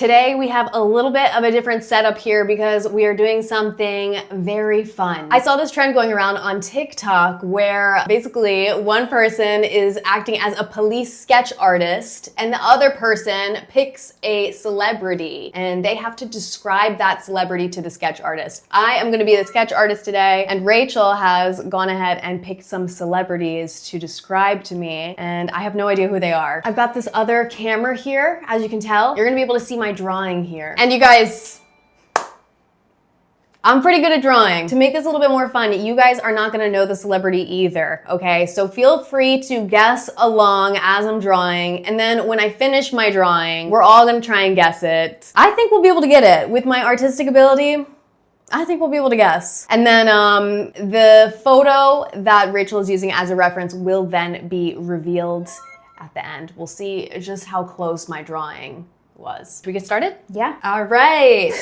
Today we have a little bit of a different setup here because we are doing something very fun. I saw this trend going around on TikTok where basically one person is acting as a police sketch artist and the other person picks a celebrity and they have to describe that celebrity to the sketch artist. I am gonna be the sketch artist today and Rachel has gone ahead and picked some celebrities to describe to me and I have no idea who they are. I've got this other camera here, as you can tell. You're gonna be able to see my drawing here. And you guys, I'm pretty good at drawing. To make this a little bit more fun, you guys are not gonna know the celebrity either, okay? So feel free to guess along as I'm drawing, and then when I finish my drawing, we're all gonna try and guess it. I think we'll be able to get it. With my artistic ability, I think we'll be able to guess. And then the photo that Rachel is using as a reference will then be revealed at the end. We'll see just how close my drawing was. Should we get started? Yeah. All right.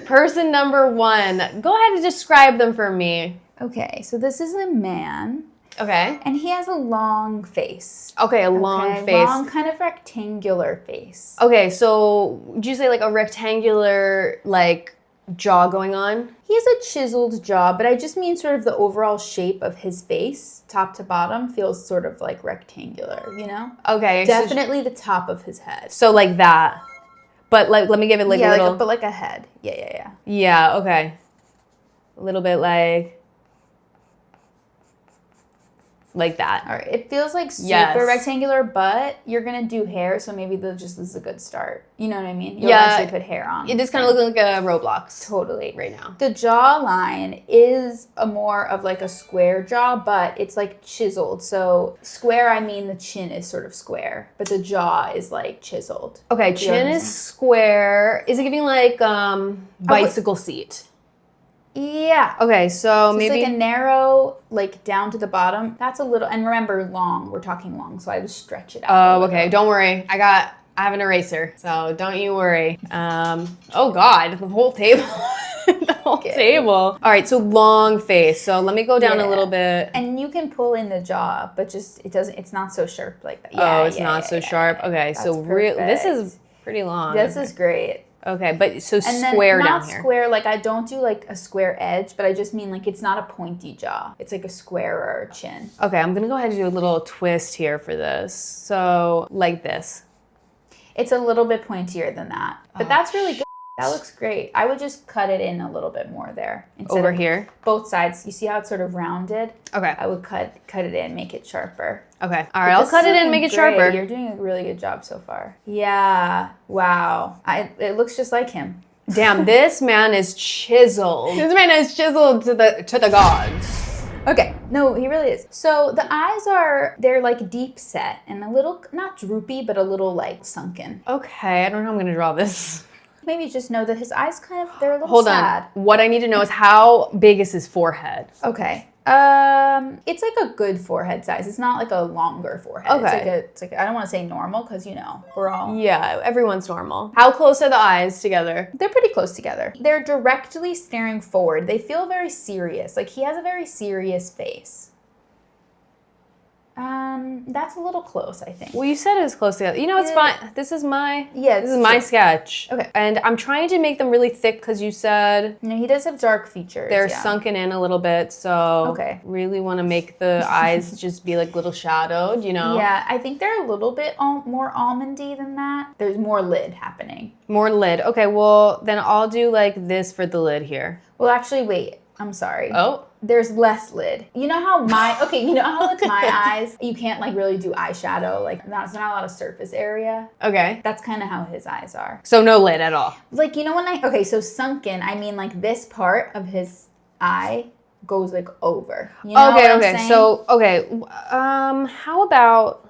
Person number one. Go ahead and describe them for me. Okay, so this is a man. Okay. And he has a long face. Okay, a long face. Long, kind of rectangular face. Okay, so would you say like a rectangular, like, jaw going on? He has a chiseled jaw, but I just mean sort of the overall shape of his face, top to bottom, feels sort of like rectangular, you know? Okay. Definitely the top of his head. So like that. But like, let me give it like a little. But like a head. Yeah. Yeah, okay. A little bit like that. All right. It feels like super rectangular, but you're going to do hair, so maybe this is a good start. You know what I mean? You'll actually put hair on. It just kind of looks like a Roblox. Totally. Right now. The jawline is a more of like a square jaw, but it's like chiseled. So square, I mean the chin is sort of square, but the jaw is like chiseled. Okay, chin is square. Is it giving like bicycle seat? Yeah. Okay, so maybe it's like a narrow, like down to the bottom. That's a little, and remember long, we're talking long, so I would stretch it out. Oh, okay, don't worry. I have an eraser, so don't you worry. Oh God, the whole table. The whole table. All right, so long face. So let me go down a little bit. And you can pull in the jaw, but just, it's not so sharp like that. It's not so sharp. Okay, so this is pretty long. This is great. Okay, but so square down here. Not square, like I don't do like a square edge, but I just mean like it's not a pointy jaw. It's like a squarer chin. Okay, I'm gonna go ahead and do a little twist here for this. So like this. It's a little bit pointier than that, but that's really good. That looks great. I would just cut it in a little bit more there. Over here? Both sides. You see how it's sort of rounded? Okay. I would cut it in, make it sharper. Okay. All right, I'll cut it in, make it sharper. You're doing a really good job so far. Yeah. Wow. It looks just like him. Damn, this man is chiseled. This man is chiseled to the gods. Okay, no, he really is. So the eyes they're like deep set and a little, not droopy, but a little like sunken. Okay, I don't know how I'm gonna draw this. Maybe just know that his eyes they're a little Hold sad. on. What I need to know is how big is his forehead? Okay. It's like a good forehead size. It's not like a longer forehead. Okay. It's like I don't want to say normal because we're all. Yeah, everyone's normal. How close are the eyes together? They're pretty close together. They're directly staring forward. They feel very serious. Like he has a very serious face. That's a little close, I think. Well, you said it was close together. You know, it's fine. This is my sketch. Okay. And I'm trying to make them really thick because you said he does have dark features. They're sunken in a little bit, so really want to make the eyes just be like little shadowed, you know? Yeah, I think they're a little bit more almondy than that. There's more lid happening. More lid. Okay, well, then I'll do like this for the lid here. Well, actually, wait. I'm sorry. Oh. There's less lid. You know how with my eyes, you can't like really do eyeshadow. Like there's not a lot of surface area. Okay. That's kind of how his eyes are. So no lid at all. Like, so sunken, I mean like this part of his eye goes like over. You know what I'm saying? So how about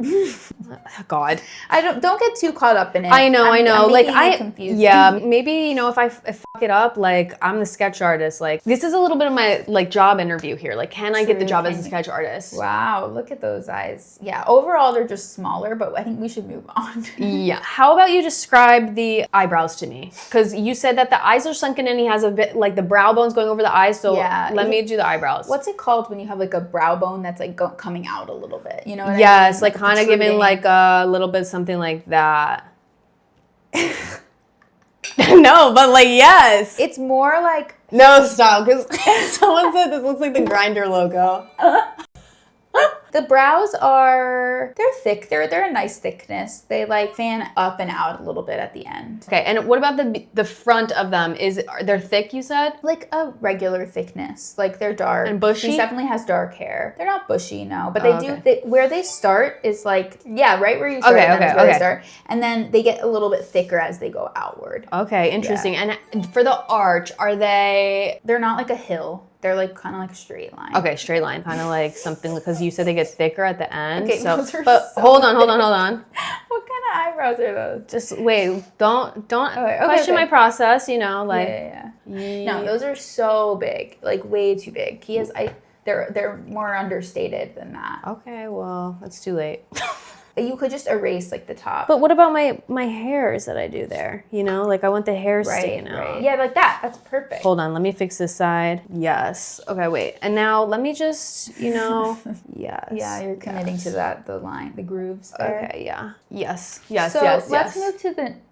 God? Don't get too caught up in it. I know. I'm confused. Maybe if I fuck it up, like I'm the sketch artist. Like this is a little bit of my like job interview here. Like, can I get the job as a sketch artist? Wow, look at those eyes. Yeah, overall they're just smaller, but I think we should move on. Yeah. How about you describe the eyebrows to me? Because you said that the eyes are sunken in. He has a bit like the brow bones going over the eyes. So let me do the eyebrows. What's it called when you have like a brow bone that's like coming out a little bit? You know what I mean? Yes, like kind of giving like a little bit something like that. No, but like, yes. It's more like... No, stop, because someone said this looks like the Grindr logo. The brows they're thick. They're a nice thickness. They like fan up and out a little bit at the end. Okay, and what about the front of them? They're thick, you said? Like a regular thickness. Like they're dark. And bushy? He definitely has dark hair. They're not bushy, no. But where they start is like, yeah, right where you start. Where they start. And then they get a little bit thicker as they go outward. Okay, interesting. Yeah. And for the arch, they're not like a hill. They're like kind of like a straight line. Okay, straight line, kind of like something, because you said they get thicker at the end. Okay, so, those are but so hold on. What kind of eyebrows are those? Just wait, don't question my process. You know, like yeah. No, those are so big, like way too big. They're more understated than that. Okay, well, it's too late. You could just erase like the top. But what about my hairs that I do there? You know, like I want the hair staying out. Right. Yeah, like that. That's perfect. Hold on, let me fix this side. Yes. Okay, wait. And now let me just, yes. Yeah, you're committing to that, the line, the grooves there. Okay, yeah. Yes. So let's move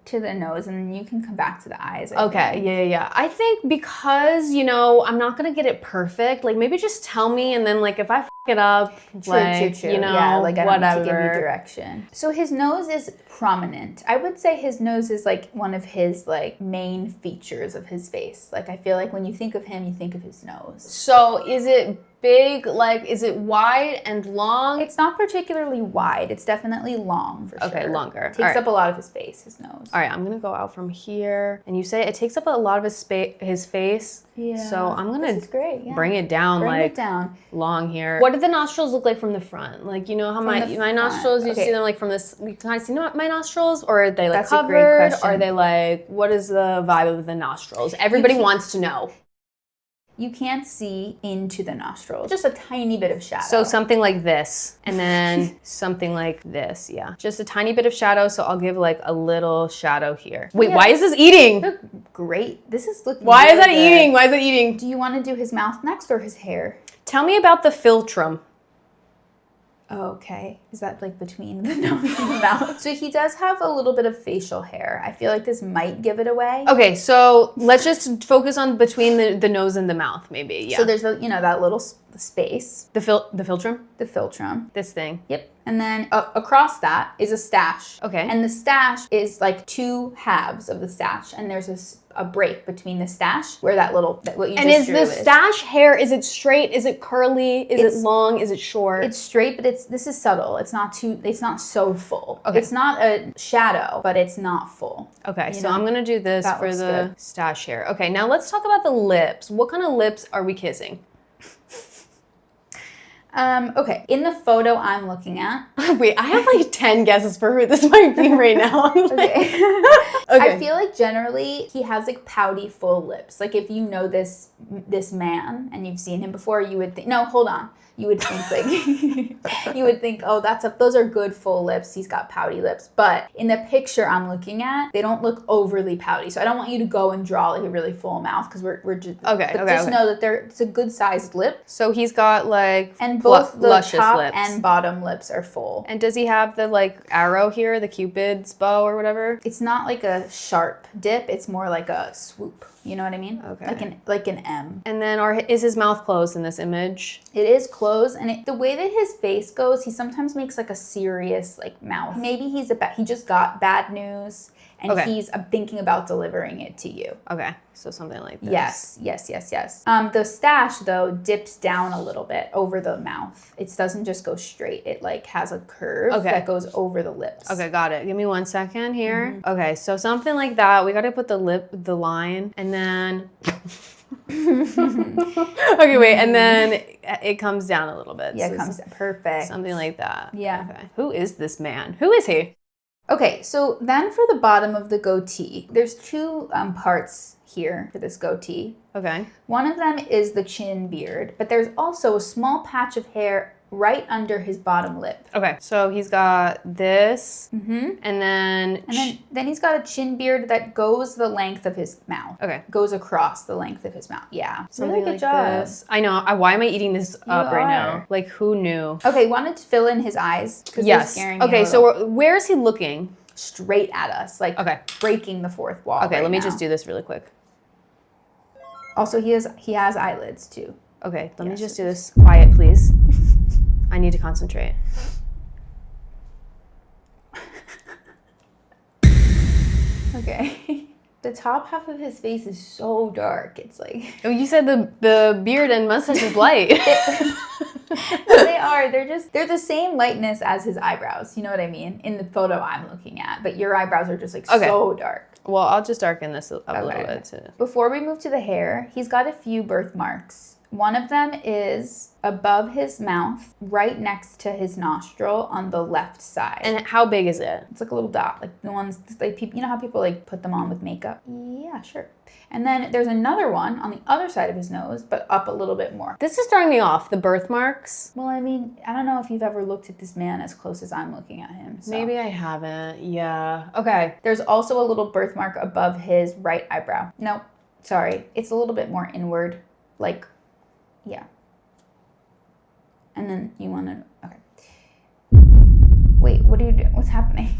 to the nose, and then you can come back to the eyes. Okay, yeah. I think because, I'm not going to get it perfect, like maybe just tell me, and then like if I f it up, true. Yeah, like I don't whatever. need to give you direction. So his nose is prominent. I would say his nose is like one of his like main features of his face. Like I feel like when you think of him, you think of his nose. So is it big? Like, is it wide and long? It's not particularly wide. It's definitely long for sure. Okay, longer. It takes up a lot of his face, his nose. All right, I'm gonna go out from here, and you say it takes up a lot of his face. Yeah. So I'm gonna great. Yeah. bring it down, long here. What do the nostrils look like from the front? Like, you know how my nostrils, you see them like from this. You kind of see my nostrils, or are they like covered? A great question. Are they like, what is the vibe of the nostrils? Everybody wants to know. You can't see into the nostrils. Just a tiny bit of shadow. So something like this, and then something like this, yeah. Just a tiny bit of shadow, so I'll give like a little shadow here. Wait, why is this eating? Great. This is looking Why is that eating? Why is it eating? Do you want to do his mouth next or his hair? Tell me about the philtrum. Oh, okay. Is that like between the nose and the mouth? So he does have a little bit of facial hair. I feel like this might give it away. Okay, so let's just focus on between the nose and the mouth, maybe. Yeah. So there's that little space. The philtrum? The philtrum. This thing. Yep. And then across that is a stash. Okay. And the stash is like two halves of the stash, and there's a break between the stash where what you and just drew is. And is the stash hair, is it straight? Is it curly? Is it long? Is it short? It's straight, but this is subtle. It's not so full. Okay. It's not a shadow, but it's not full. Okay, so I'm gonna do this for the stash hair. Okay, now let's talk about the lips. What kind of lips are we kissing? Okay, in the photo I'm looking at. Wait, I have like 10 guesses for who this might be right now. Okay. I feel like generally he has like pouty full lips. Like if you know this man and you've seen him before, you would think, no, hold on. You would think like, you would think, oh, those are good full lips. He's got pouty lips. But in the picture I'm looking at, they don't look overly pouty. So I don't want you to go and draw like a really full mouth because we're just, just know that it's a good sized lip. So he's got like, and both the top lips and bottom lips are full. And does he have the like arrow here, the Cupid's bow or whatever? It's not like a sharp dip. It's more like a swoop. You know what I mean? Okay. Like an M. And then is his mouth closed in this image? It is closed, and the way that his face goes, he sometimes makes like a serious like mouth. Maybe he just got bad news, and he's thinking about delivering it to you. Okay, so something like this. Yes. The stash though dips down a little bit over the mouth. It doesn't just go straight. It like has a curve that goes over the lips. Okay, got it. Give me 1 second here. Mm-hmm. Okay, so something like that. We got to put the line, and then. Okay, wait, and then it comes down a little bit. Yeah, it comes down. Perfect. Something like that. Yeah. Okay. Who is this man? Who is he? Okay, so then for the bottom of the goatee, there's two parts here for this goatee. Okay. One of them is the chin beard, but there's also a small patch of hair right under his bottom lip. Okay, so he's got this, and then he's got a chin beard that goes the length of his mouth. Okay, goes across the length of his mouth. Yeah, something really good job. This. I know. Why am I eating this up right now? Like, who knew? Okay, wanted to fill in his eyes. Yes. Okay, so where is he looking? straight at us, like breaking the fourth wall. Okay, let me just do this really quick. Also, he has eyelids too. Okay, let me just do this. Quiet, please. I need to concentrate. Okay. The top half of his face is so dark. It's like... Oh, you said the beard and mustache is light. No, they are. They're the same lightness as his eyebrows. You know what I mean? In the photo I'm looking at. But your eyebrows are just like so dark. Well, I'll just darken this up a little bit too. Before we move to the hair, he's got a few birthmarks. One of them is above his mouth, right next to his nostril on the left side. And how big is it? It's like a little dot, like the ones, like people, you know how people like put them on with makeup? Yeah, sure. And then there's another one on the other side of his nose, but up a little bit more. This is throwing me off, the birthmarks. Well, I mean, I don't know if you've ever looked at this man as close as I'm looking at him. So. Maybe I haven't, yeah. Okay. There's also a little birthmark above his right eyebrow. Nope, sorry. It's a little bit more inward, like, yeah. And then you want to, okay. Wait, what are you doing? What's happening?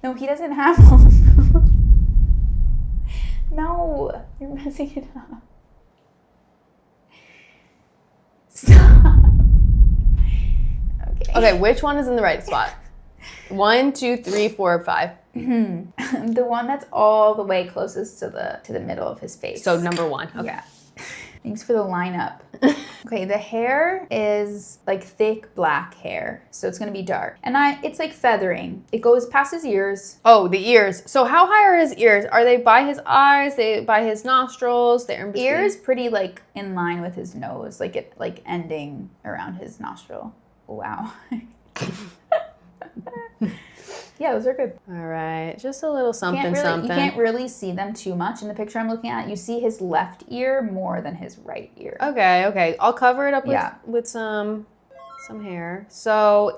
No, he doesn't have them. No, you're messing it up. Stop. Okay, which one is in the right spot? 1, 2, 3, 4, 5. The one that's all the way closest to the middle of his face. So number 1. Okay. Yeah. Thanks for the lineup. Okay, the hair is like thick black hair, so it's gonna be dark. And it's like feathering. It goes past his ears. Oh, the ears. So how high are his ears? Are they by his eyes? They by his nostrils? They're in between? Ears pretty like in line with his nose, like ending around his nostril. Wow. Yeah, those are good. All right, just a little something. You can't really see them too much in the picture I'm looking at. You see his left ear more than his right ear. Okay. I'll cover it up with some hair. So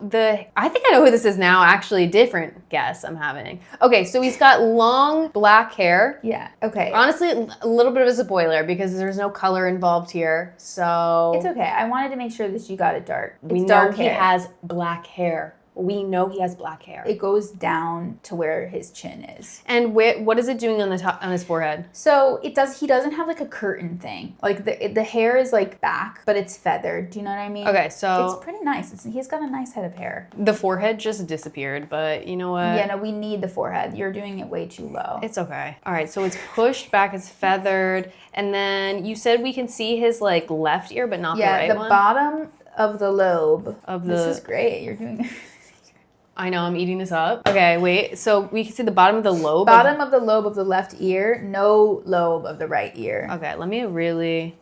I think I know who this is now. Actually, different guess I'm having. Okay, so he's got long black hair. Yeah. Okay. Honestly, a little bit of a spoiler because there's no color involved here. So it's okay. I wanted to make sure that you got it dark. We know he has black hair. We know he has black hair. It goes down to where his chin is. And what is it doing on the top on his forehead? So he doesn't have like a curtain thing. Like the hair is like back, but it's feathered. Do you know what I mean? Okay, so it's pretty nice. He's got a nice head of hair. The forehead just disappeared, but you know what? Yeah, no, we need the forehead. You're doing it way too low. It's okay. All right, so it's pushed back, it's feathered, and then you said we can see his like left ear, but not the right one. Yeah, the bottom of the lobe. This is great. You're doing. I know, I'm eating this up. Okay, wait. So we can see the bottom of the lobe? Bottom of the lobe of the left ear, no lobe of the right ear. Okay, let me really...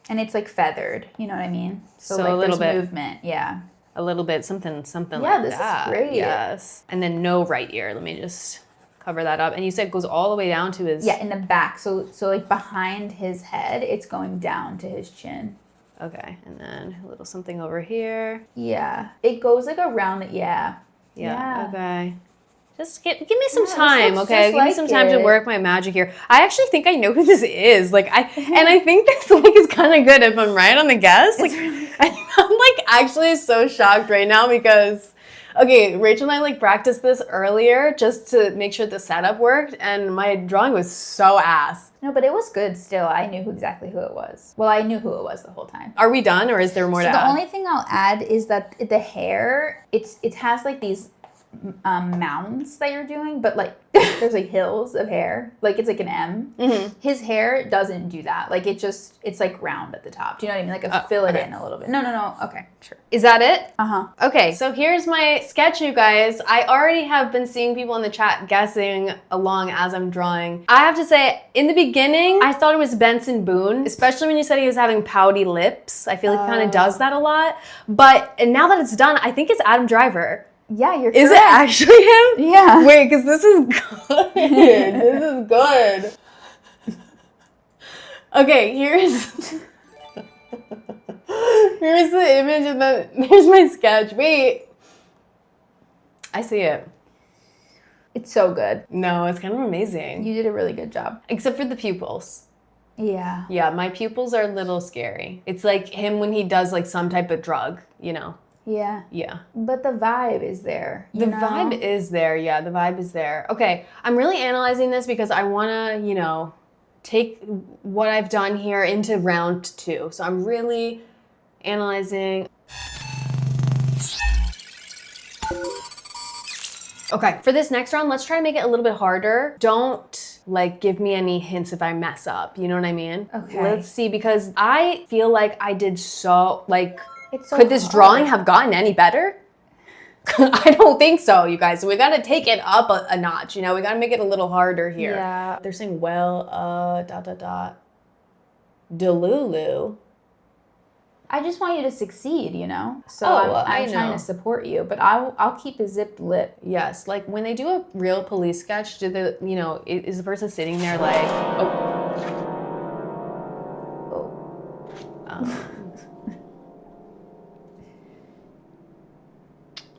And it's like feathered, you know what I mean? So like a little bit. Movement, yeah. A little bit, something like that. Yeah, this is great. Yes. And then no right ear. Let me just cover that up. And you said it goes all the way down to his... Yeah, in the back. So like behind his head, it's going down to his chin. Okay, and then a little something over here. Yeah, it goes like around it. Yeah. Okay. Just give me some time, okay? Give me some time to work my magic here. I actually think I know who this is. Like and I think this like is kind of good if I'm right on the guess. Like I'm like actually so shocked right now because okay, Rachel and I like practiced this earlier just to make sure the setup worked, and my drawing was so ass. No, but it was good still. I knew exactly who it was. Well, I knew who it was the whole time. Are we done, or is there more to add? The only thing I'll add is that the hair, it has like these mounds that you're doing, but like there's like hills of hair, like it's like an M. Mm-hmm. His hair doesn't do that. Like it's like round at the top. Do you know what I mean? Like fill it in a little bit. No. Okay, sure. Is that it? Uh-huh. Okay, so here's my sketch, you guys. I already have been seeing people in the chat guessing along as I'm drawing. I have to say, in the beginning, I thought it was Benson Boone, especially when you said he was having pouty lips. I feel like he kind of does that a lot. But now that it's done, I think it's Adam Driver. Yeah, you're correct. Is it actually him? Yeah. Wait, because this is good. This is good. Okay, here's the image and then here's my sketch. Wait. I see it. It's so good. No, it's kind of amazing. You did a really good job. Except for the pupils. Yeah. Yeah, my pupils are a little scary. It's like him when he does like some type of drug, you know. Yeah. Yeah. But the vibe is there. The vibe is there. Yeah, the vibe is there. Okay, I'm really analyzing this because I want to, take what I've done here into round 2. So I'm really analyzing. Okay, for this next round, let's try to make it a little bit harder. Don't give me any hints if I mess up. You know what I mean? Okay. Let's see, because I feel like I did so, it's so could this hard. drawing have gotten any better? I don't think so, you guys. So we got to take it up a notch. We got to make it a little harder here. Yeah. They're saying, Delulu. I just want you to succeed, So I'm trying to support you, but I'll keep a zipped lip. Yes, when they do a real police sketch, is the person sitting there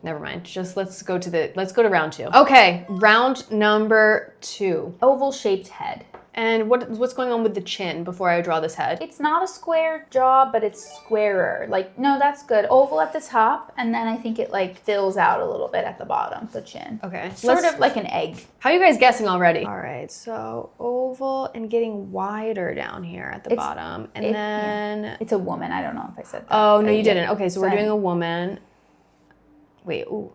never mind. Just let's go to round 2. Okay, round number 2. Oval shaped head. And what's going on with the chin before I draw this head? It's not a square jaw, but it's squarer. No, that's good. Oval at the top, and then I think it fills out a little bit at the bottom, the chin. Okay. Sort of like an egg. How are you guys guessing already? All right, so oval and getting wider down here at the bottom. And then... Yeah. It's a woman. I don't know if I said that. Oh, no, you didn't. Okay, so we're doing a woman. Wait, ooh.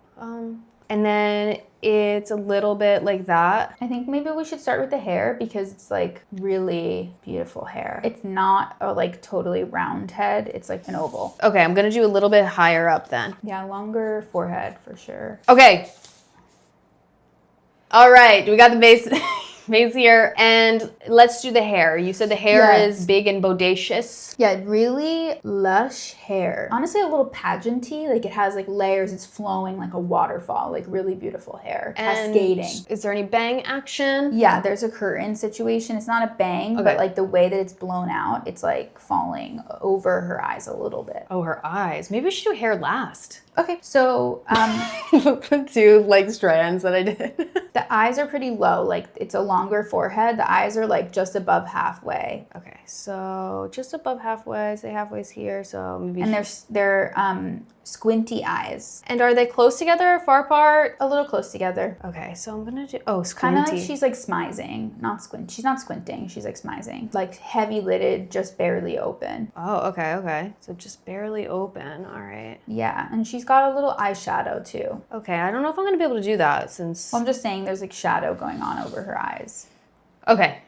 And then it's a little bit like that. I think maybe we should start with the hair because it's really beautiful hair. It's not a totally round head. It's an oval. Okay, I'm gonna do a little bit higher up then. Yeah, longer forehead for sure. Okay. All right, we got the base here. And let's do the hair. You said the hair is big and bodacious. Yeah, really lush hair. Honestly, a little pageanty. It has layers. It's flowing like a waterfall. Really beautiful hair. And cascading. Is there any bang action? Yeah, there's a curtain situation. It's not a bang, but the way that it's blown out, it's falling over her eyes a little bit. Oh, her eyes. Maybe we should do hair last. Okay, so the 2 strands that I did. The eyes are pretty low. It's a longer forehead. The eyes are just above halfway. Okay, so just above halfway. Say halfway's here. So maybe. And they're squinty eyes. And are they close together or far apart? A little close together. Okay, so I'm gonna do. Oh, kind squinty. of she's smizing, not squint. She's not squinting. She's smizing. Heavy lidded, just barely open. Oh, okay. So just barely open. All right. Yeah, and she's got a little eyeshadow too. Okay, I don't know if I'm gonna be able to do that since. Well, I'm just saying there's shadow going on over her eyes. Okay.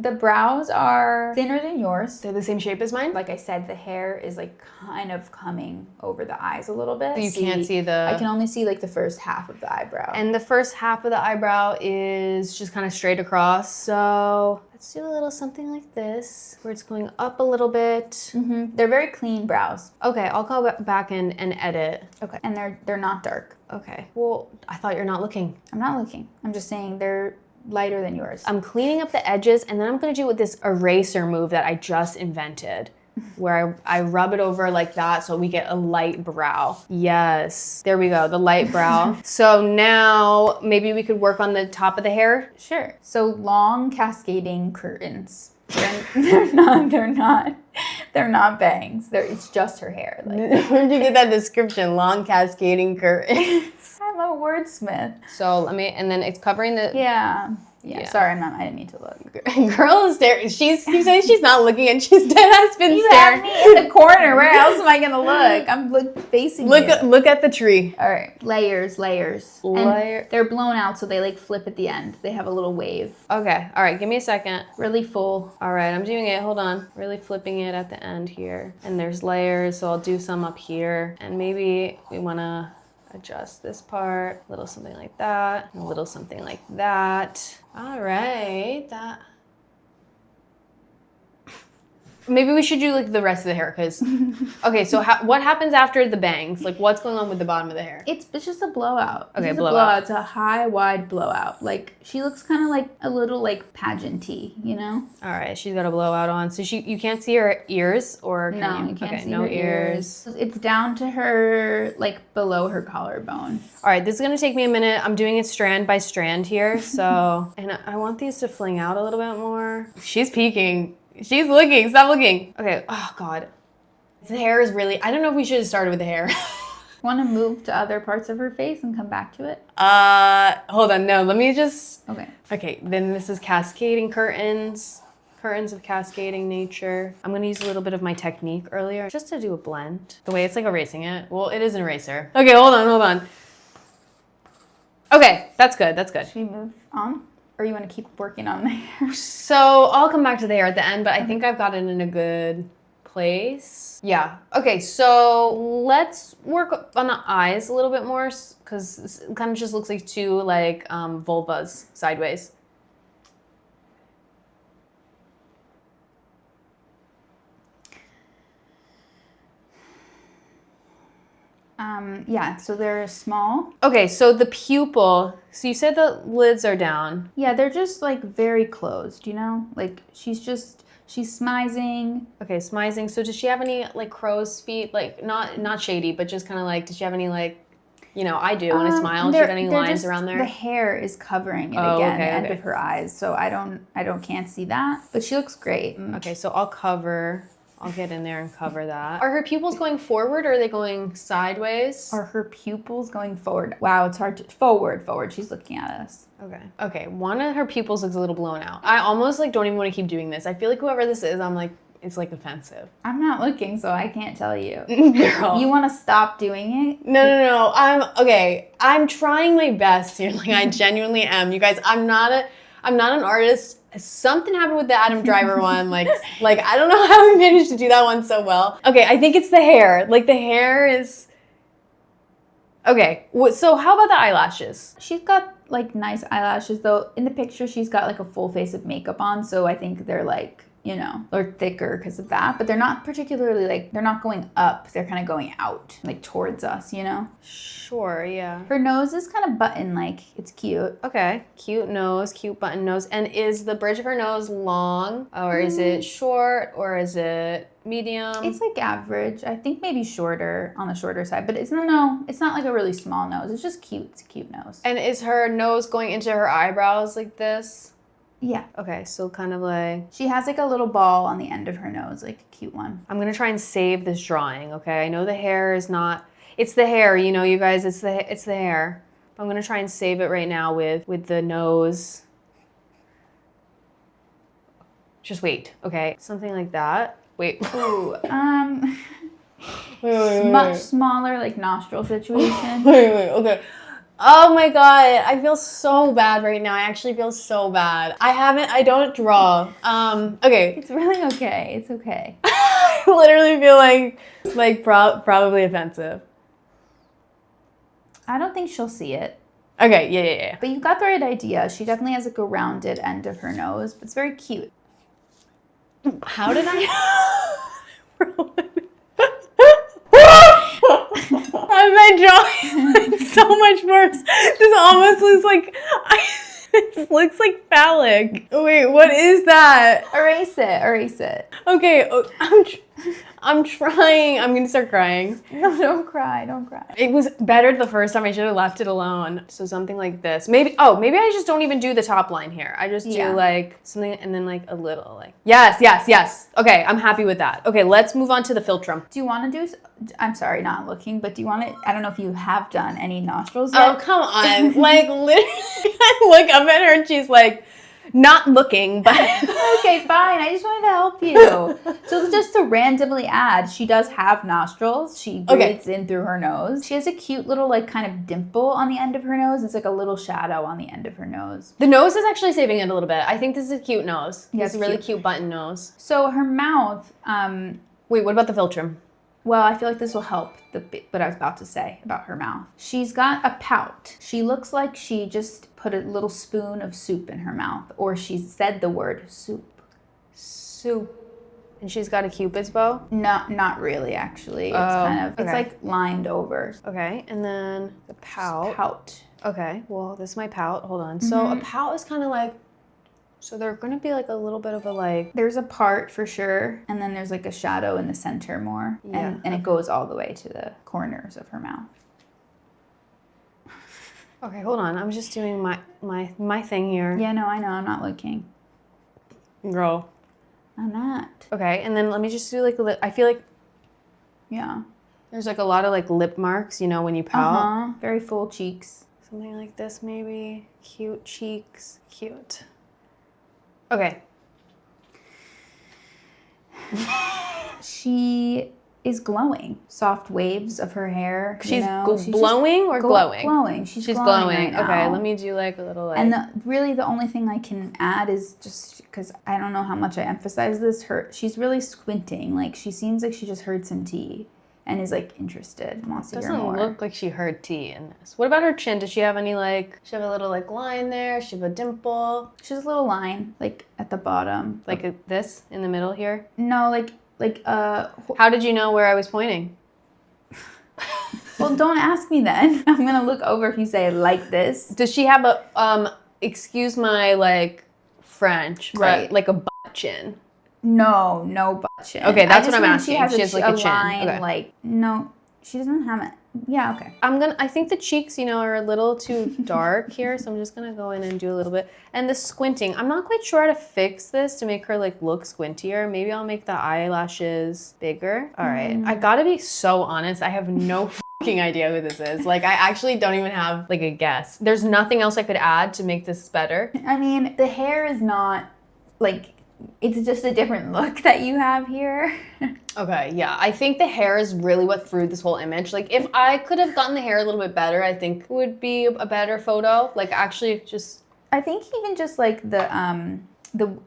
The brows are thinner than yours. They're the same shape as mine? Like I said, the hair is kind of coming over the eyes a little bit. So you can't see the... I can only see the first half of the eyebrow. And the first half of the eyebrow is just kind of straight across. So let's do a little something like this, where it's going up a little bit. Mm-hmm. They're very clean brows. Okay, I'll go back and edit. Okay, and they're not dark. Okay, well, I thought you're not looking. I'm not looking. I'm just saying they're lighter than yours. I'm cleaning up the edges, and then I'm gonna do with this eraser move that I just invented, where I rub it over like that so we get a light brow. Yes, there we go, the light brow. So now maybe we could work on the top of the hair. Sure. So long cascading curtains. They're not bangs. It's just her hair. Where'd you get that description? Long cascading curtains. I'm a wordsmith. So and then it's covering the... Yeah. Sorry, I didn't mean to look. Girl is staring. She's she's not looking, and she's dead ass been you staring. You have me in the corner. Where else am I gonna look? I'm facing you. Look at the tree. All right, layers. And they're blown out, so they flip at the end. They have a little wave. Okay. All right. Give me a second. Really full. All right. I'm doing it. Hold on. Really flipping it at the end here. And there's layers, so I'll do some up here, and maybe we wanna adjust this part, a little something like that, a little something like that. All right, that. Maybe we should do the rest of the hair, because, okay, so what happens after the bangs? What's going on with the bottom of the hair? It's just a blowout. Okay, blowout. It's a high, wide blowout. She looks kind of a little pageanty, All right, she's got a blowout on. So you can't see her ears, or can no, you can't see her ears. It's down to her, below her collarbone. All right, this is gonna take me a minute. I'm doing it strand by strand here, so, and I want these to fling out a little bit more. She's peeking. She's looking. Stop looking. Okay. Oh, God. The hair is really, I don't know if we should have started with the hair. Want to move to other parts of her face and come back to it? Hold on, no, let me just. Okay. Okay, then this is cascading curtains. Curtains of cascading nature. I'm gonna use a little bit of my technique earlier just to do a blend. The way it's like erasing it. Well, it is an eraser. Okay, hold on. Okay, that's good. Should we move on? Or you want to keep working on the hair? So I'll come back to the hair at the end, but I think I've got it in a good place. Yeah. Okay, so let's work on the eyes a little bit more because it kind of just looks like two like vulvas sideways. Yeah, so they're small. Okay, so the pupil, so you said the lids are down. Yeah, they're just like very closed, you know? Like she's smizing. Okay, smizing. So does she have any like crow's feet? Like not shady, but just kind of like, does she have any like, you know, I do when I smile, she got any lines around there? The hair is covering it again, the end of her eyes. So I can't see that, but she looks great. Okay, so I'll get in there and cover that. Are her pupils going forward or are they going sideways? Are her pupils going forward? Wow, it's hard to, forward. She's looking at us. Okay, one of her pupils looks a little blown out. I almost like don't even want to keep doing this. I feel like whoever this is, I'm like, it's like offensive. I'm not looking, so I can't tell you. Girl. You want to stop doing it? No. I'm trying my best here. Like I genuinely am. You guys, I'm not an artist. Something happened with the Adam Driver one. Like I don't know how we managed to do that one so well. Okay, I think it's the hair. Like the hair is. Okay, so how about the eyelashes? She's got like nice eyelashes though. In the picture, she's got like a full face of makeup on, so I think they're like, you know, they're thicker because of that. But they're not particularly like, they're not going up. They're kind of going out, like towards us, you know? Sure, yeah. Her nose is kind of button-like. It's cute. Okay, cute nose, cute button nose. And is the bridge of her nose long? Or is it short? Or is it medium? It's like average. I think maybe shorter, on the shorter side. But it's not like a really small nose. It's just cute. It's a cute nose. And is her nose going into her eyebrows like this? Yeah. Okay, so kind of like... She has like a little ball on the end of her nose, like a cute one. I'm going to try and save this drawing, okay? I know the hair is not... It's the hair, you know, you guys, it's the hair. I'm going to try and save it right now with the nose. Just wait, okay? Something like that. Wait. Ooh, wait. Much smaller, like nostril situation. Wait, okay. Oh my God, I feel so bad right now. I actually feel so bad. I don't draw. Okay. It's really okay. It's okay. I literally feel like probably offensive. I don't think she'll see it. Okay, yeah. But you got the right idea. She definitely has like a rounded end of her nose, but it's very cute. How did my drawing is so much worse. This almost looks like it looks like phallic. Wait, what is that? Erase it. Okay, I'm trying. I'm gonna start crying. No, don't cry. It was better the first time. I should have left it alone. So something like this. Maybe I just don't even do the top line here. I just do like something and then like a little like. Yes. Okay, I'm happy with that. Okay, let's move on to the philtrum. Do you want to do, I'm sorry, not looking, but do you want to, I don't know if you have done any nostrils yet. Oh, come on. Like literally, I look up at her and she's like, not looking, but okay, fine. I just wanted to help you. So just to randomly add, she does have nostrils. She breathes in through her nose. She has a cute little like kind of dimple on the end of her nose. It's like a little shadow on the end of her nose. The nose is actually saving it a little bit. I think this is a cute nose. Yeah, it's a really cute button nose. So her mouth, wait, what about the philtrum? Well, I feel like this will help what I was about to say about her mouth. She's got a pout. She looks like she just put a little spoon of soup in her mouth, or she said the word soup. Soup. And she's got a Cupid's bow? Not really, actually. It's kind of, it's like lined over. Okay, and then the pout. Pout. Okay, well, this is my pout. Hold on. So a pout is kind of like, so they're going to be like a little bit of a like... There's a part for sure, and then there's like a shadow in the center more, and it goes all the way to the corners of her mouth. Okay, hold on. I'm just doing my thing here. Yeah, no, I know. I'm not looking. Girl. I'm not. Okay, and then let me just do like a little... I feel like... Yeah. There's like a lot of like lip marks, you know, when you pout. Very full cheeks. Something like this maybe. Cute cheeks. Cute. Okay. She is glowing. Soft waves of her hair. She's glowing or glowing? Glowing. She's glowing. Right now. Okay, let me do like a little like. And really the only thing I can add is just because I don't know how much I emphasize this. She's really squinting. Like she seems like she just heard some tea and is like interested, wants to hear more. Doesn't look like she heard tea in this. What about her chin? Does she have any like? She have a little like line there? She have a dimple? She has a little line like at the bottom. Like this in the middle here? No, How did you know where I was pointing? Well, don't ask me then. I'm gonna look over if you say like this. Does she have a excuse my like French, but right? Like a butt chin? No butt chin. Okay, that's what I'm asking. She has like a chin. Line, okay. Like no, she doesn't have it. Yeah, okay. I think the cheeks, you know, are a little too dark here, so I'm just gonna go in and do a little bit. And the squinting, I'm not quite sure how to fix this to make her like look squintier. Maybe I'll make the eyelashes bigger. All right, I gotta be so honest. I have no fucking idea who this is. Like, I actually don't even have like a guess. There's nothing else I could add to make this better. I mean, the hair is not like. It's just a different look that you have here. Okay, yeah. I think the hair is really what threw this whole image. Like, if I could have gotten the hair a little bit better, I think it would be a better photo. Like, actually just... I think even just, like, the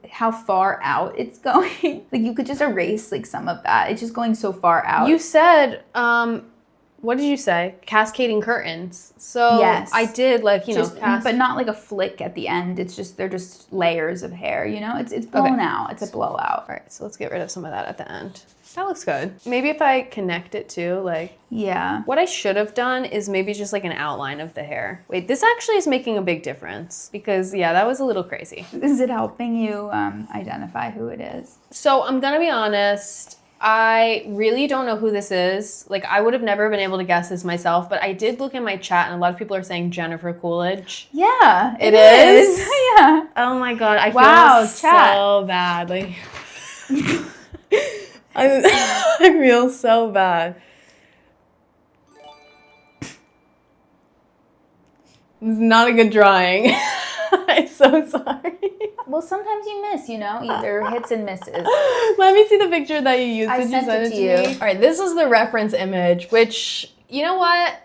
how far out it's going. Like, you could just erase, like, some of that. It's just going so far out. You said, what did you say? Cascading curtains. So yes. I did like, you know, but not like a flick at the end. It's just, they're just layers of hair, you know? It's blown out. It's a blowout. All right, so let's get rid of some of that at the end. That looks good. Maybe if I connect it too, like. Yeah. What I should have done is maybe just like an outline of the hair. Wait, this actually is making a big difference because yeah, that was a little crazy. Is it helping you identify who it is? So I'm gonna be honest. I really don't know who this is. Like, I would have never been able to guess this myself, but I did look in my chat and a lot of people are saying Jennifer Coolidge. Yeah, it is? Yeah. Oh my God, I feel so bad. Like, I feel so bad. It's not a good drawing. I'm so sorry. Well, sometimes you miss, you know, either hits and misses. Let me see the picture that you used. I sent it to you. All right, this is the reference image, which, you know what?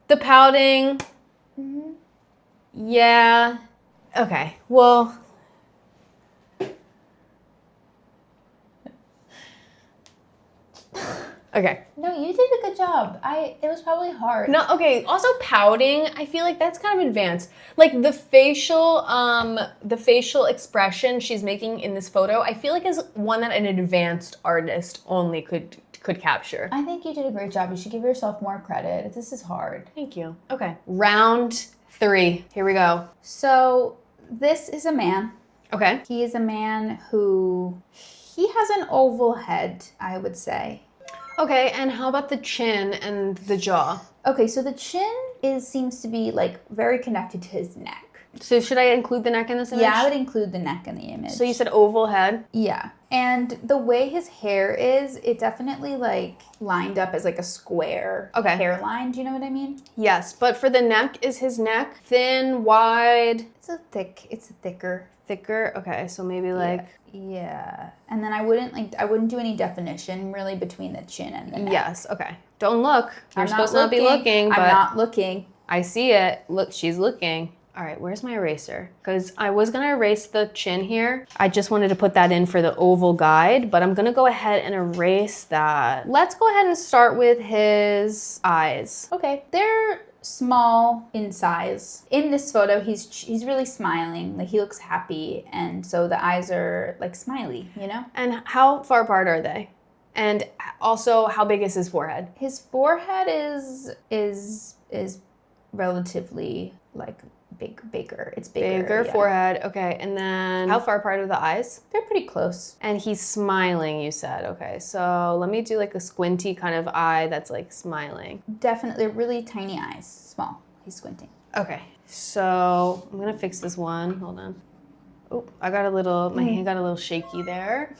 The pouting. Mm-hmm. Yeah. Okay, well. Okay. No, you did a good job. It was probably hard. No, okay. Also pouting, I feel like that's kind of advanced. Like the facial expression she's making in this photo, I feel like is one that an advanced artist only could capture. I think you did a great job. You should give yourself more credit. This is hard. Thank you. Okay. Round 3. Here we go. So this is a man. Okay. He is a man he has an oval head, I would say. Okay, and how about the chin and the jaw? Okay, so the chin seems to be like very connected to his neck. So should I include the neck in this image? Yeah, I would include the neck in the image. So you said oval head? Yeah. And the way his hair is, it definitely like lined up as like a square hairline. Do you know what I mean? Yes, but for the neck, is his neck thin, wide? It's thicker. Thicker? Okay, so maybe like... Yeah. And then I wouldn't do any definition really between the chin and the neck. Yes, okay. Don't look. You're supposed to not be looking, but... I'm not looking. I see it. Look, she's looking. All right, where's my eraser? Because I was gonna erase the chin here. I just wanted to put that in for the oval guide, but I'm gonna go ahead and erase that. Let's go ahead and start with his eyes. Okay, they're small in size. In this photo, he's really smiling. Like he looks happy, and so the eyes are like smiley, you know? And how far apart are they? And also, how big is his forehead? His forehead is relatively like bigger. It's bigger. Bigger forehead. Okay, and then how far apart are the eyes? They're pretty close. And he's smiling, you said. Okay, so let me do like a squinty kind of eye that's like smiling. Definitely really tiny eyes. Small. He's squinting. Okay, so I'm gonna fix this one. Hold on. Oh, I got a little, my hand got a little shaky there.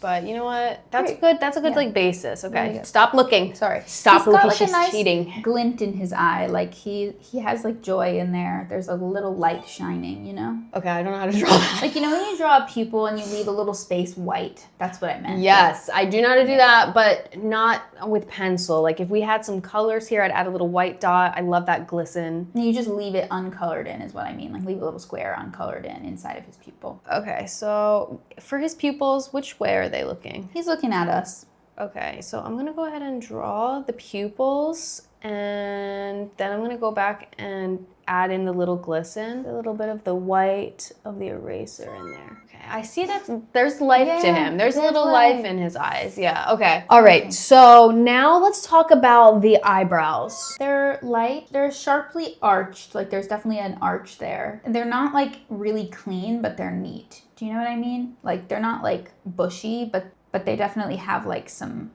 But you know what? That's good. That's a good like basis. Okay. Really Stop looking. Sorry. Stop He's looking. got, like, She's a nice cheating. glint in his eye. Like he has like joy in there. There's a little light shining, you know? Okay, I don't know how to draw that. Like, you know when you draw a pupil and you leave a little space white? That's what I meant. Yes, I do know how to do that, but not with pencil. Like if we had some colors here, I'd add a little white dot. I love that glisten. And you just leave it uncolored in is what I mean. Like leave a little square uncolored in inside of his pupil. Okay, so for his pupils, which way are they looking? He's looking at us. Okay, so I'm gonna go ahead and draw the pupils, and then I'm gonna go back and add in the little glisten, a little bit of the white of the eraser in there. Okay, I see that there's life to him. There's a little life in his eyes. Yeah, okay. All right, so now let's talk about the eyebrows. They're light, they're sharply arched. Like there's definitely an arch there. And they're not like really clean, but they're neat. Do you know what I mean? Like they're not like bushy, but they definitely have like some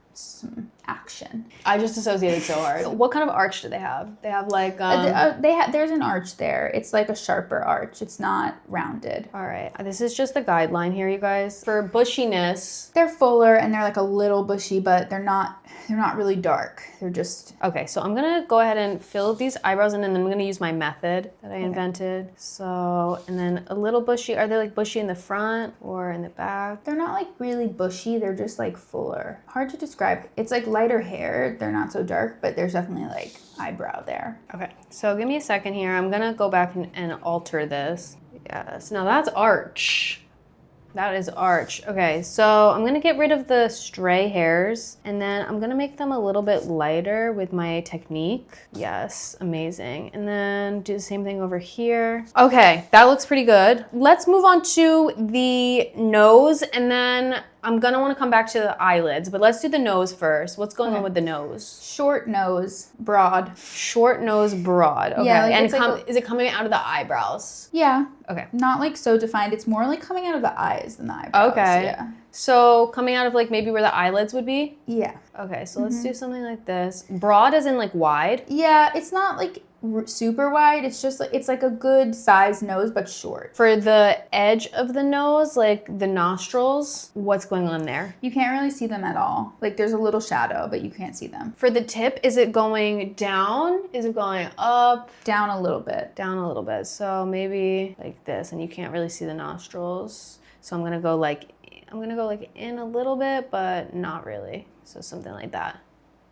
action. I just associated so hard. What kind of arch do they have? They have like there's an arch there. It's like a sharper arch. It's not rounded. All right, this is just the guideline here, you guys. For bushiness, they're fuller and they're like a little bushy, but they're not really dark. They're just okay. So I'm gonna go ahead and fill these eyebrows in, and then I'm gonna use my method that I invented. So, and then a little bushy. Are they like bushy in the front or in the back? They're not like really bushy. They're just like fuller. Hard to describe. It's like lighter hair. They're not so dark, but there's definitely like eyebrow there. Okay, so give me a second here. I'm gonna go back and alter this. Yes, now that's arch. That is arch. Okay, so I'm gonna get rid of the stray hairs, and then I'm gonna make them a little bit lighter with my technique. Yes, amazing. And then do the same thing over here. Okay, that looks pretty good. Let's move on to the nose, and then I'm gonna wanna come back to the eyelids, but let's do the nose first. What's going on with the nose? Short nose, broad. Short nose, broad. Okay, Yeah, like and is it coming out of the eyebrows? Yeah. Okay. Not like so defined. It's more like coming out of the eyes than the eyebrows. Okay. Yeah. So coming out of like maybe where the eyelids would be? Yeah. Okay, so let's do something like this. Broad as in like wide? Yeah, it's not like super wide. It's just like, it's like a good size nose, but short. For the edge of the nose, like the nostrils, what's going on there? You can't really see them at all. Like there's a little shadow, but you can't see them. For the tip, is it going down? Is it going up? Down a little bit. Down a little bit. So maybe like this, and you can't really see the nostrils. So I'm gonna go like in a little bit, but not really. So something like that.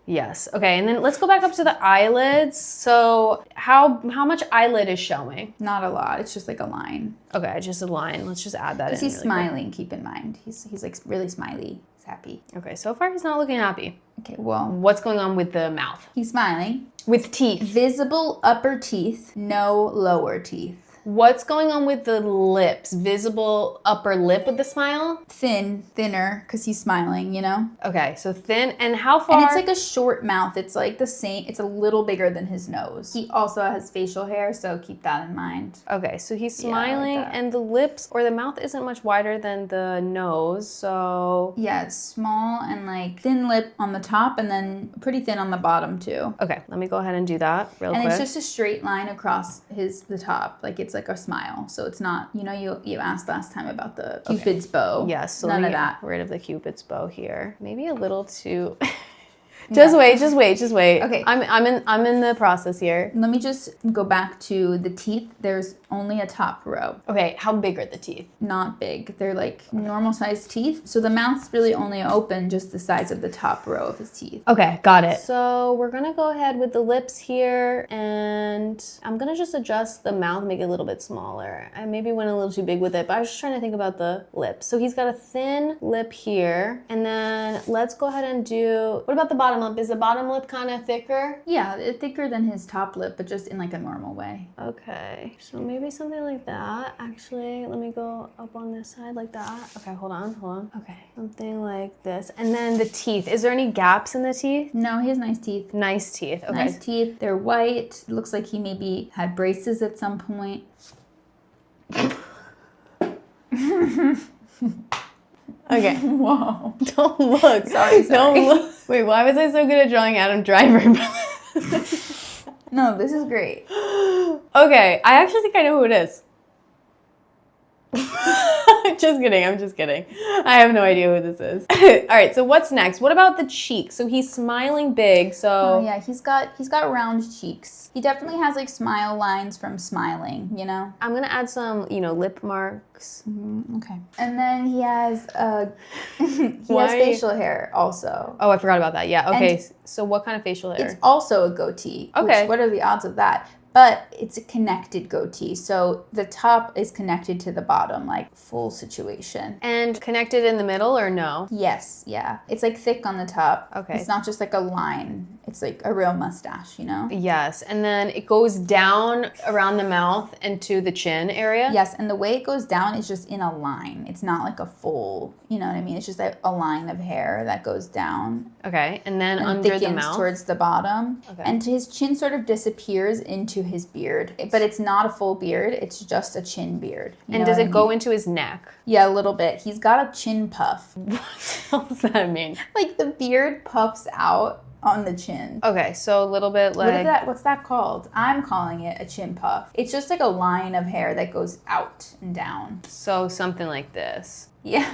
Yes. Okay, and then let's go back up to the eyelids. So how much eyelid is showing? Not a lot. It's just like a line. Okay, just a line. Let's just add that in. Because he's smiling, keep in mind. He's like really smiley. He's happy. Okay, so far he's not looking happy. Okay, well. What's going on with the mouth? He's smiling. With teeth. Visible upper teeth, no lower teeth. What's going on with the lips? Visible upper lip with the smile? Thinner, because he's smiling, you know? Okay, so thin, and how far? And it's like a short mouth. It's like the same, it's a little bigger than his nose. He also has facial hair, so keep that in mind. Okay, so he's smiling, and the lips, or the mouth isn't much wider than the nose, so... Yeah, it's small and like thin lip on the top, and then pretty thin on the bottom too. Okay, let me go ahead and do that real quick. And it's just a straight line across the top. Like it's like a smile. So it's not, you know, you asked last time about the Cupid's bow. Yes, so none let of me that. Get rid of the Cupid's bow here. Maybe a little too... Just wait. Okay. I'm in the process here. Let me just go back to the teeth. There's only a top row. Okay, how big are the teeth? Not big. They're like normal sized teeth. So the mouth's really only open just the size of the top row of his teeth. Okay, got it. So we're gonna go ahead with the lips here, and I'm gonna just adjust the mouth, make it a little bit smaller. I maybe went a little too big with it, but I was just trying to think about the lips. So he's got a thin lip here, and then let's go ahead and do, what about the bottom lip? Is the bottom lip kind of thicker? Yeah, it's thicker than his top lip, but just in like a normal way. Okay, so maybe something like that. Actually, let me go up on this side like that. Okay, hold on. Okay, something like this. And then the teeth. Is there any gaps in the teeth? No, he has nice teeth. Nice teeth, okay. Nice teeth. They're white. It looks like he maybe had braces at some point. Okay. Whoa. Don't look. Sorry. Don't look. Wait, why was I so good at drawing Adam Driver? No, this is great. Okay, I actually think I know who it is. Just kidding. I'm just kidding. I have no idea who this is. All right. So what's next? What about the cheeks? So he's smiling big. So oh yeah, he's got round cheeks. He definitely has like smile lines from smiling, you know. I'm gonna add some, lip marks. Okay. And then he has facial hair also. Oh, I forgot about that. Yeah. Okay. And so what kind of facial hair? It's also a goatee. Okay. What are the odds of that? But it's a connected goatee. So the top is connected to the bottom, like full situation. And connected in the middle or no? Yes, yeah. It's like thick on the top. Okay. It's not just like a line. It's like a real mustache, you know? Yes. And then it goes down around the mouth and to the chin area? Yes. And the way it goes down is just in a line. It's not like a full, you know what I mean? It's just like a line of hair that goes down. Okay. And then under the mouth? Towards the bottom. Okay. And his chin sort of disappears into his beard. But it's not a full beard. It's just a chin beard. And does it go into his neck? Yeah, a little bit. He's got a chin puff. What does that mean? Like the beard puffs out on the chin. Okay, so a little bit like... What's that called? I'm calling it a chin puff. It's just like a line of hair that goes out and down. So something like this. Yeah.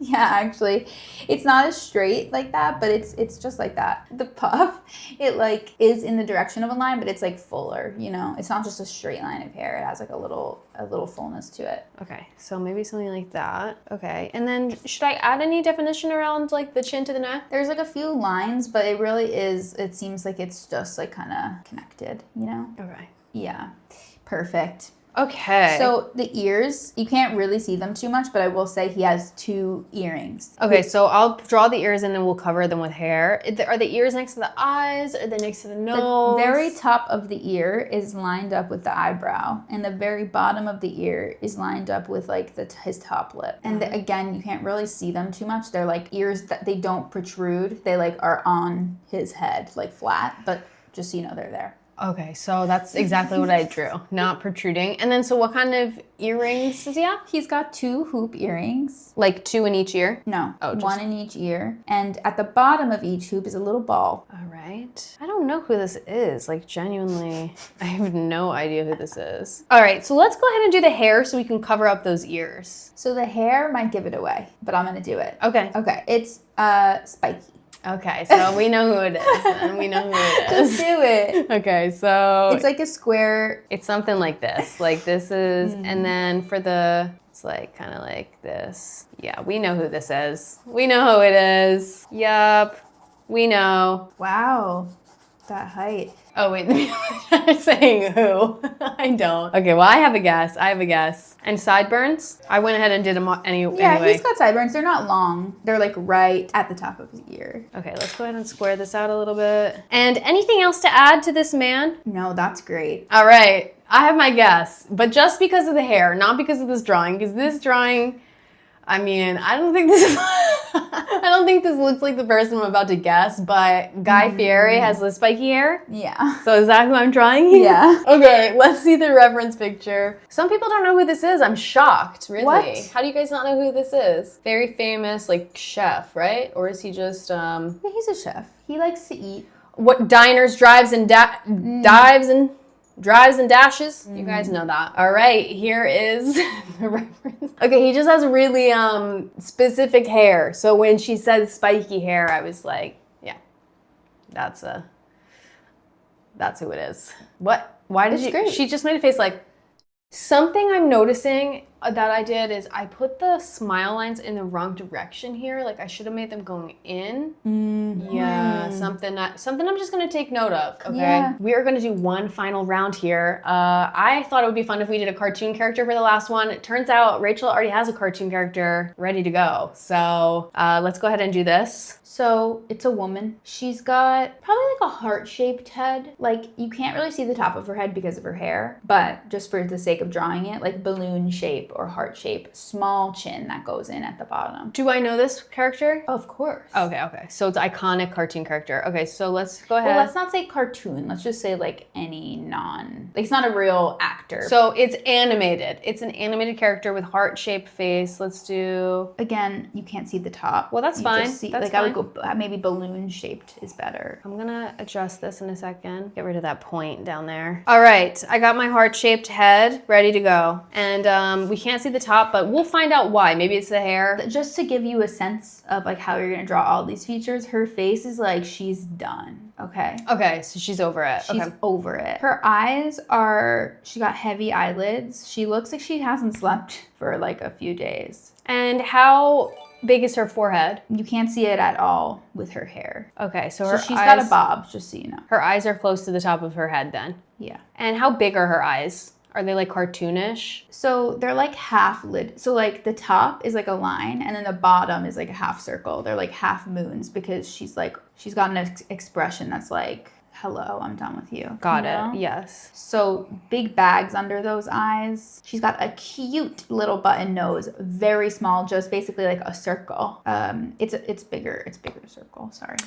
Yeah, actually. It's not as straight like that, but it's just like that. The puff, it like is in the direction of a line, but it's like fuller, you know? It's not just a straight line of hair. It has like a little fullness to it. Okay, so maybe something like that. Okay, and then should I add any definition around like the chin to the neck? There's like a few lines, but it really is, it seems like it's just like kind of connected, you know? Okay. Yeah, perfect. Okay. So the ears, you can't really see them too much, but I will say he has 2 earrings. Okay, so I'll draw the ears and then we'll cover them with hair. Are the ears next to the eyes? Are they next to the nose? The very top of the ear is lined up with the eyebrow, and the very bottom of the ear is lined up with like his top lip. And again, you can't really see them too much. They're like ears that they don't protrude. They like are on his head, like flat, but just so you know, they're there. Okay, so that's exactly what I drew, not protruding. And then, so what kind of earrings does he have? He's got 2 hoop earrings. Like 2 in each ear? No, 1 in each ear. And at the bottom of each hoop is a little ball. All right. I don't know who this is. Like, genuinely, I have no idea who this is. All right, so let's go ahead and do the hair so we can cover up those ears. So the hair might give it away, but I'm gonna do it. Okay. Okay, it's spiky. Okay, so we know who it is, and we know who it is. Just do it. Okay, so... It's like a square. It's something like this. Like this is, and then for the... It's like kind of like this. Yeah, we know who this is. We know who it is. Yup, we know. Wow, that height. Oh wait, I'm saying who? I don't. Okay, well I have a guess. And sideburns? I went ahead and did them anyway. Yeah, he's got sideburns. They're not long. They're like right at the top of his ear. Okay, let's go ahead and square this out a little bit. And anything else to add to this man? No, that's great. All right, I have my guess, but just because of the hair, not because of this drawing, because this drawing, I mean, I don't think this looks like the person I'm about to guess, but Guy Fieri has the spiky hair. Yeah. So is that who I'm drawing here? Yeah. Okay, let's see the reference picture. Some people don't know who this is. I'm shocked, really. What? How do you guys not know who this is? Very famous, like, chef, right? Or is he just, Yeah, he's a chef. He likes to eat. What, diners, dives and dashes. You guys know that. All right, here is the reference. Okay, he just has really specific hair. So when she said spiky hair, I was like, yeah, that's who it is. What? Why did she just made a face like, something I'm noticing that I did is I put the smile lines in the wrong direction here. Like I should have made them going in. Yeah, something I'm just gonna take note of. Okay, yeah. We are gonna do one final round here. I thought it would be fun if we did a cartoon character for the last one. It turns out Rachel already has a cartoon character ready to go. So let's go ahead and do this. So it's a woman. She's got probably like a heart-shaped head. Like you can't really see the top of her head because of her hair, but just for the sake of drawing it, like balloon shape or heart shape, small chin that goes in at the bottom. Do I know this character? Of course. Okay. So it's iconic cartoon character. Okay, so let's go ahead. Well, let's not say cartoon. Let's just say like any like it's not a real actor. So it's animated. It's an animated character with heart-shaped face. Let's do... Again, you can't see the top. Well, that's you fine. Just see, that's like fine. I would go maybe balloon shaped is better. I'm gonna adjust this in a second. Get rid of that point down there. All right, I got my heart-shaped head ready to go. And can't see the top, but we'll find out why. Maybe it's the hair. Just to give you a sense of like how you're gonna draw all these features, her face is like she's done. Okay. Okay, so she's over it. She's over it. Her eyes are, she got heavy eyelids. She looks like she hasn't slept for like a few days. And how big is her forehead? You can't see it at all with her hair. Okay, so she's got a bob, just so you know. Her eyes are close to the top of her head then. Yeah. And how big are her eyes? Are they like cartoonish? So they're like half lid. So like the top is like a line and then the bottom is like a half circle. They're like half moons because she's got an expression that's like, hello, I'm done with you. Got it. Yes. So big bags under those eyes. She's got a cute little button nose, very small, just basically like a circle. It's bigger circle. Sorry.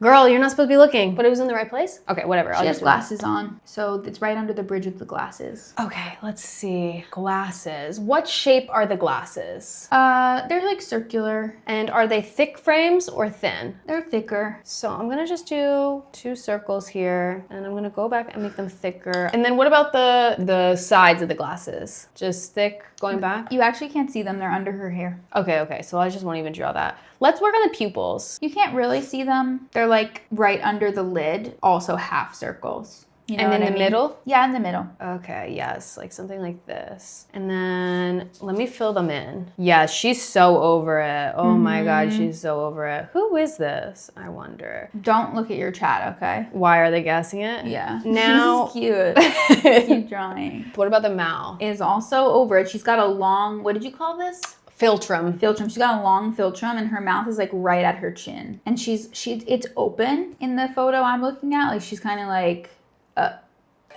Girl, you're not supposed to be looking, but it was in the right place? Okay, whatever. She has glasses on, so it's right under the bridge of the glasses. Okay, let's see. Glasses. What shape are the glasses? They're like circular. And are they thick frames or thin? They're thicker. So I'm gonna just do 2 circles here, and I'm gonna go back and make them thicker. And then what about the sides of the glasses? Just thick going back? You actually can't see them, they're under her hair. Okay, so I just won't even draw that. Let's work on the pupils. You can't really see them. They're like right under the lid, also half circles. You know and in the middle? Yeah, in the middle. Okay, yes, like something like this. And then let me fill them in. Yeah, she's so over it. Oh my God, she's so over it. Who is this? I wonder. Don't look at your chat, okay? Why are they guessing it? Yeah. Now. Cute. Keep drawing. What about the mouth? Is also over it. She's got a long, what did you call this? Philtrum. She's got a long philtrum and her mouth is like right at her chin. And it's open in the photo I'm looking at. Like she's kind of like,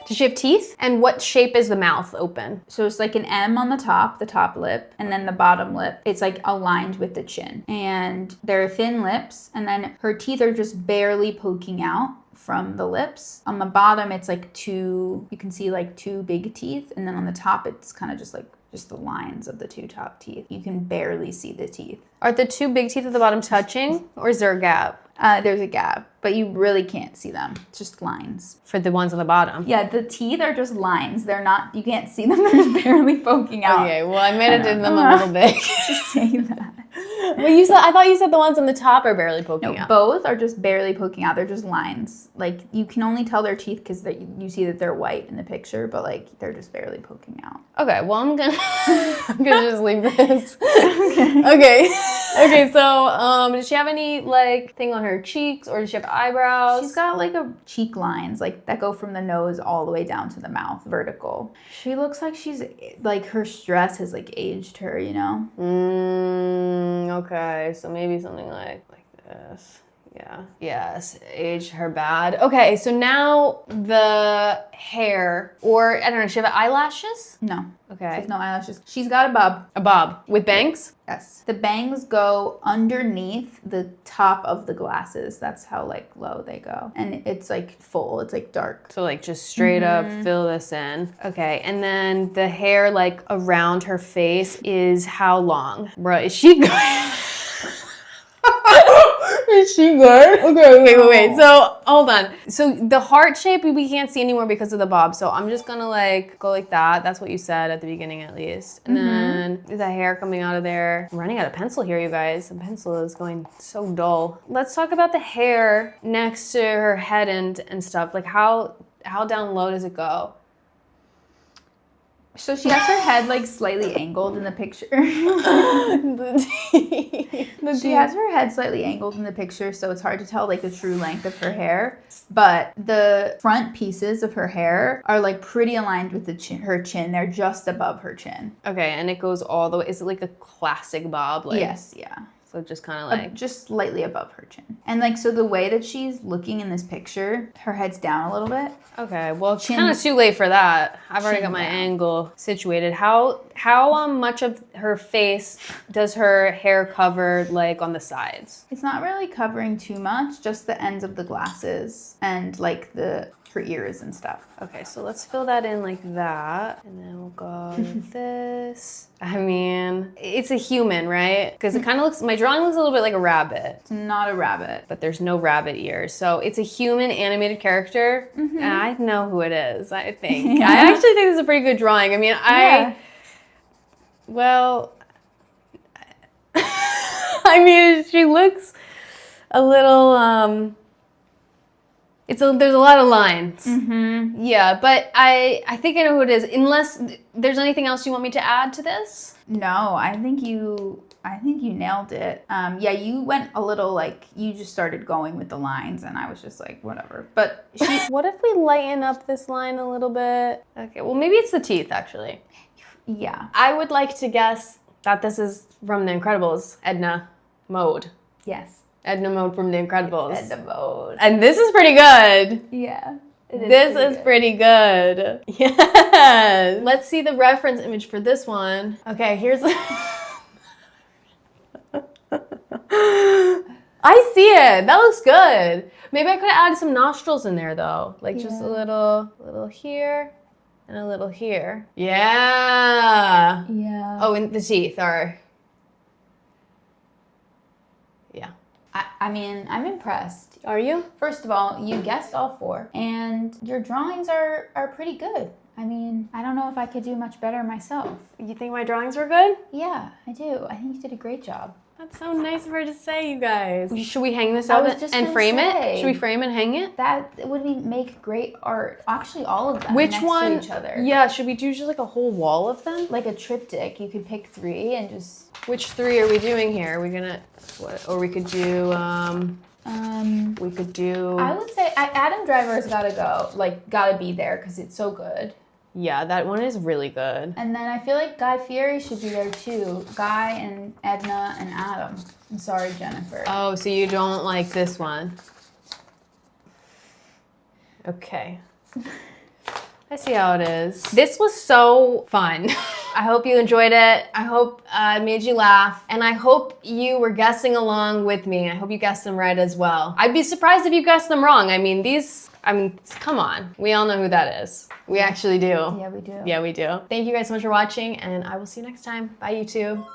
Does she have teeth? And what shape is the mouth open? So it's like an M on the top lip, and then the bottom lip, it's like aligned with the chin. And they're thin lips, and then her teeth are just barely poking out from the lips. On the bottom, it's like you can see like 2 big teeth, and then on the top, it's kind of just the lines of the 2 top teeth. You can barely see the teeth. Are the 2 big teeth at the bottom touching, or is there a gap? There's a gap, but you really can't see them. It's just lines. For the ones on the bottom? Yeah, the teeth are just lines. They're not, you can't see them. They're just barely poking out. Okay, well, I made it in them a little big. Just say that. Well, I thought you said the ones on the top are barely poking out. Both are just barely poking out. They're just lines. Like, you can only tell their teeth because you see that they're white in the picture, but like, they're just barely poking out. Okay, well, I'm gonna just leave this. Okay, so does she have any like thing on her cheeks, or does she have eyebrows? She's got like a cheek lines like that go from the nose all the way down to the mouth, vertical. She looks like she's like, her stress has like aged her, you know? Okay, so maybe something like this. Yeah. Yes, aged her bad. Okay, so now the hair, or I don't know, does she have eyelashes? No. Okay. She has no eyelashes. She's got a bob. A bob with bangs? Yes. The bangs go underneath the top of the glasses. That's how like low they go. And it's like full, it's like dark. So like just straight up fill this in. Okay, and then the hair like around her face is how long? Bruh, is she good? Is she good? Okay, wait. So, hold on. So, the heart shape we can't see anymore because of the bob. So, I'm just gonna like go like that. That's what you said at the beginning at least. And then the hair coming out of there. I'm running out of pencil here, you guys. The pencil is going so dull. Let's talk about the hair next to her head and stuff. Like how down low does it go? So she has her head like slightly angled in the picture. She has her head slightly angled in the picture, so it's hard to tell like the true length of her hair. But the front pieces of her hair are like pretty aligned with her chin. They're just above her chin. Okay, and it goes all the way. Is it like a classic bob? Like, yes, yeah. So just kind of like... just slightly above her chin. And like, so the way that she's looking in this picture, her head's down a little bit. Okay, well, it's kind of too late for that. I've already got my angle situated. How much of her face does her hair cover like on the sides? It's not really covering too much, just the ends of the glasses and like her ears and stuff. Okay, so let's fill that in like that. And then we'll go with this. I mean, it's a human, right? Because it kind of looks, my drawing looks a little bit like a rabbit. It's not a rabbit. But there's no rabbit ears. So it's a human animated character. And I know who it is, I think. Yeah. I actually think this is a pretty good drawing. I mean, Well, I mean, she looks a little, there's a lot of lines. Mm-hmm. Yeah, but I think I know who it is. Unless there's anything else you want me to add to this? No, I think you nailed it. Yeah, you went a little like, you just started going with the lines and I was just like, whatever. But What if we lighten up this line a little bit? Okay, well, maybe it's the teeth, actually. yeah. I would like to guess that this is from The Incredibles, Edna Mode. Yes. Edna Mode from The Incredibles. Edna Mode. And this is pretty good. Yeah. This is pretty good. Yes. Let's see the reference image for this one. Okay, here's I see it. That looks good. Maybe I could add some nostrils in there though. Like just a little here and a little here. Yeah. Yeah. Oh, and the teeth are. Yeah. I mean, I'm impressed. Are you? First of all, you guessed all 4, and your drawings are pretty good. I mean, I don't know if I could do much better myself. You think my drawings were good? Yeah, I do. I think you did a great job. That's so nice of her to say, you guys. Should we hang this I up was just and gonna frame say. it? Should we frame and hang it? That would make great art. Actually, all of them Which next one? to each other. Yeah, should we do just like a whole wall of them? Like a triptych. You could pick 3 and just... Which 3 are we doing here? Are we gonna, what? Or we could do, we could do... I would say Adam Driver's gotta go. Like, gotta be there because it's so good. Yeah, that one is really good. And then I feel like Guy Fieri should be there too. Guy and Edna and Adam. I'm sorry, Jennifer. Oh, so you don't like this one? Okay. I see how it is. This was so fun. I hope you enjoyed it. I hope it made you laugh. And I hope you were guessing along with me. I hope you guessed them right as well. I'd be surprised if you guessed them wrong. I mean, come on. We all know who that is. We actually do. Yeah, we do. Yeah, we do. Thank you guys so much for watching, and I will see you next time. Bye, YouTube.